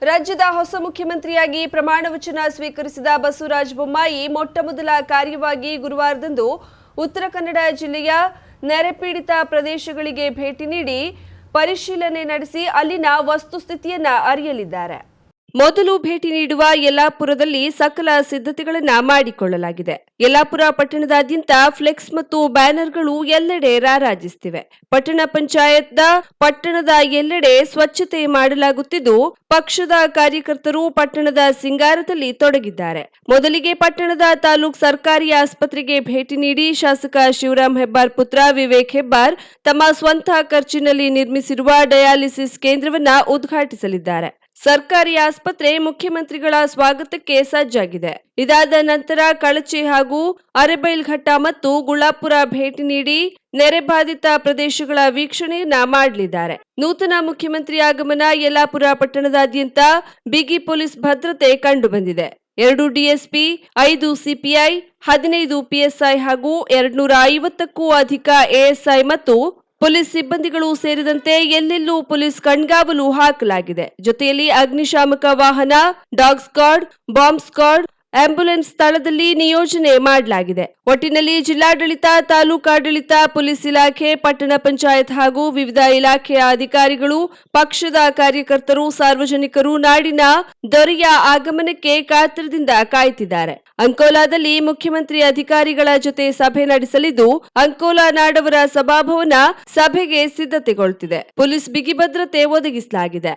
ರಾಜ್ಯದ ಹೊಸ ಮುಖ್ಯಮಂತ್ರಿಯಾಗಿ ಪ್ರಮಾಣ ವಚನ ಸ್ವೀಕರಿಸಿದ ಬಸವರಾಜ ಬೊಮ್ಮಾಯಿ ಮೊಟ್ಟಮೊದಲ ಕಾರ್ಯವಾಗಿ ಗುರುವಾರದಂದು ಉತ್ತರ ಕನ್ನಡ ಜಿಲ್ಲೆಯ ನೆರೆಪೀಡಿತ ಪ್ರದೇಶಗಳಿಗೆ ಭೇಟಿ ನೀಡಿ ಪರಿಶೀಲನೆ ನಡೆಸಿ ಅಲ್ಲಿನ ವಸ್ತುಸ್ಥಿತಿಯನ್ನ ಅರಿಯಲಿದ್ದಾರೆ. ಮೊದಲು ಭೇಟಿ ನೀಡುವ ಯಲ್ಲಾಪುರದಲ್ಲಿ ಸಕಲ ಸಿದ್ಧತೆಗಳನ್ನು ಮಾಡಿಕೊಳ್ಳಲಾಗಿದೆ. ಯಲ್ಲಾಪುರ ಪಟ್ಟಣದಾದ್ಯಂತ ಫ್ಲೆಕ್ಸ್ ಮತ್ತು ಬ್ಯಾನರ್ಗಳು ಎಲ್ಲೆಡೆ ರಾರಾಜಿಸುತ್ತಿವೆ. ಪಟ್ಟಣ ಪಂಚಾಯತ್ನ ಪಟ್ಟಣದ ಎಲ್ಲೆಡೆ ಸ್ವಚ್ಛತೆ ಮಾಡಲಾಗುತ್ತಿದ್ದು, ಪಕ್ಷದ ಕಾರ್ಯಕರ್ತರು ಪಟ್ಟಣದ ಸಿಂಗಾರದಲ್ಲಿ ತೊಡಗಿದ್ದಾರೆ. ಮೊದಲಿಗೆ ಪಟ್ಟಣದ ತಾಲೂಕು ಸರ್ಕಾರಿ ಆಸ್ಪತ್ರೆಗೆ ಭೇಟಿ ನೀಡಿ ಶಾಸಕ ಶಿವರಾಮ್ ಹೆಬ್ಬಾರ್ ಪುತ್ರ ವಿವೇಕ್ ಹೆಬ್ಬಾರ್ ತಮ್ಮ ಸ್ವಂತ ಖರ್ಚಿನಲ್ಲಿ ನಿರ್ಮಿಸಿರುವ ಡಯಾಲಿಸಿಸ್ ಕೇಂದ್ರವನ್ನ ಉದ್ಘಾಟಿಸಲಿದ್ದಾರೆ. ಸರ್ಕಾರಿ ಆಸ್ಪತ್ರೆ ಮುಖ್ಯಮಂತ್ರಿಗಳ ಸ್ವಾಗತಕ್ಕೆ ಸಜ್ಜಾಗಿದೆ. ಇದಾದ ನಂತರ ಕಳಚಿ ಹಾಗೂ ಅರೆಬೈಲ್ಘಟ್ಟ ಮತ್ತು ಗುಳ್ಳಾಪುರ ಭೇಟಿ ನೀಡಿ ನೆರೆಬಾಧಿತ ಪ್ರದೇಶಗಳ ವೀಕ್ಷಣೆಯನ್ನ ಮಾಡಲಿದ್ದಾರೆ. ನೂತನ ಮುಖ್ಯಮಂತ್ರಿ ಆಗಮನ ಯಲ್ಲಾಪುರ ಪಟ್ಟಣದಾದ್ಯಂತ ಬಿಗಿ ಪೊಲೀಸ್ ಭದ್ರತೆ ಕಂಡುಬಂದಿದೆ. 2 ಡಿಎಸ್ಪಿ, 5 ಸಿಪಿಐ, 15 ಪಿಎಸ್ಐ ಹಾಗೂ 250ಕ್ಕೂ ಅಧಿಕ ಎಎಸ್ಐ ಮತ್ತು ಪೊಲೀಸ್ ಸಿಬ್ಬಂದಿಗಳು ಸೇರಿದಂತೆ ಎಲ್ಲೆಲ್ಲೂ ಪೊಲೀಸ್ ಕಣ್ಗಾವಲು ಹಾಕಲಾಗಿದೆ. ಜೊತೆಯಲ್ಲಿ ಅಗ್ನಿಶಾಮಕ ವಾಹನ, dog squad, bomb squad, ambulance ಸ್ಥಳದಲ್ಲಿ ನಿಯೋಜನೆ ಮಾಡಲಾಗಿದೆ. ಒಟ್ಟಿನಲ್ಲಿ ಜಿಲ್ಲಾಡಳಿತ, ತಾಲೂಕಾಡಳಿತ, ಪೊಲೀಸ್ ಇಲಾಖೆ, ಪಟ್ಟಣ ಪಂಚಾಯತ್ ಹಾಗೂ ವಿವಿಧ ಇಲಾಖೆಯ ಅಧಿಕಾರಿಗಳು, ಪಕ್ಷದ ಕಾರ್ಯಕರ್ತರು, ಸಾರ್ವಜನಿಕರು ನಾಡಿನ ದೊರೆಯ ಆಗಮನಕ್ಕೆ ಕಾತರದಿಂದ ಕಾಯ್ತಿದ್ದಾರೆ. ಅಂಕೋಲಾದಲ್ಲಿ ಮುಖ್ಯಮಂತ್ರಿ ಅಧಿಕಾರಿಗಳ ಜೊತೆ ಸಭೆ ನಡೆಸಲಿದ್ದು, ಅಂಕೋಲಾ ನಾಡವರ ಸಭಾಭವನ ಸಭೆಗೆ ಸಿದ್ಧತೆಗೊಳ್ಳುತ್ತಿದೆ. ಪೊಲೀಸ್ ಬಿಗಿ ಭದ್ರತೆ ಒದಗಿಸಲಾಗಿದೆ.